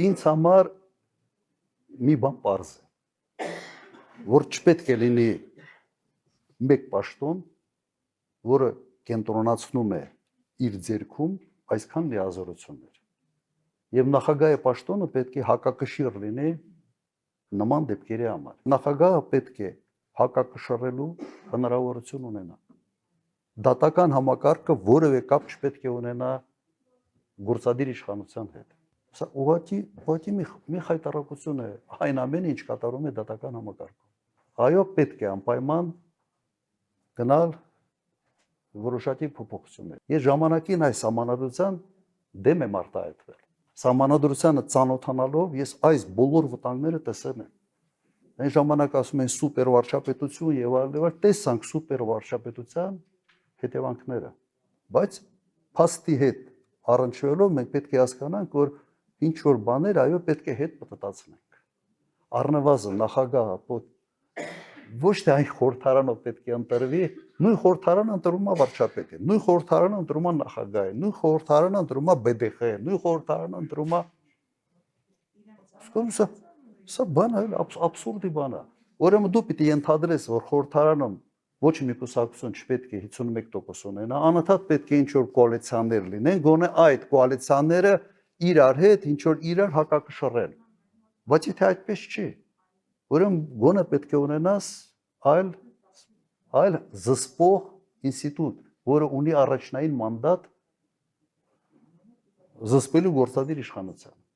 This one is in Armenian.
Ինձ համար մի բան պարզ է, որ չպետք է լինի մեկ պաշտոն, որը կենտրոնացնում է իր ձեռքում այսքան լիազորություններ։ Եվ նախագահի պաշտոնը պետք է հակակշիռ լինի նման դեպքերի համար։ Նախագահը պետք է հակակշռելու հնարավորություն ունենա։ Դատական համակարգը որևէ կապ չպետք է ունենա գործադիր իշխանության հետ։ Սա ուղղակի մի խայտառակություն է այն ամենը, ինչ կատարում է դատական համակարգում։ Այո, պետք է անպայման գնալ որոշակի փոփոխություններ։ Ես ժամանակին այս համանadrության դեմ եմ արտահայտվել։ Համանadrությանը ծանոթանալով ես այս բոլոր վտանգները տեսել եմ։ Այն ժամանակ ասում են սուպեր վարչապետություն եւ այլն, տեսանք սուպեր վարչապետության հետևանքները։ Բայց փաստի հետ առնչվելով մենք պետք է հասկանանք, որ ինչ որ բաներ այո պետք է հետ պատտացնենք։ Առնվազն նախագահը ոչ թե այն խորհրդարանով պետք է ընտրվի, նույն խորհրդարանը ընտրում է վարչապետը, նույն խորհրդարանը ընտրում է նախագահը, նույն խորհրդարանը ընտրում է BDԽ-ը, նույն խորհրդարանը ընտրում է Սա բան է, աբսուրդի բան է։ Ուրեմն դու պիտի ենթադրես, որ խորհրդարանում ոչ մի կուսակցություն չպետք է 51% ունենա, անընդհատ պետք է ինչ-որ կոալիցիաներ լինեն, գոնե այդ կոալիցիաները իրար հետ ինչ-որ իրար հակակշռեն։ Բայց եթե այդպես չի, ուրեմն գոնե պետք է ունենաս այլ զսպող ինստիտուտ, որը ունի առաջնային մանդատ զսպելու գործադիր իշխանության։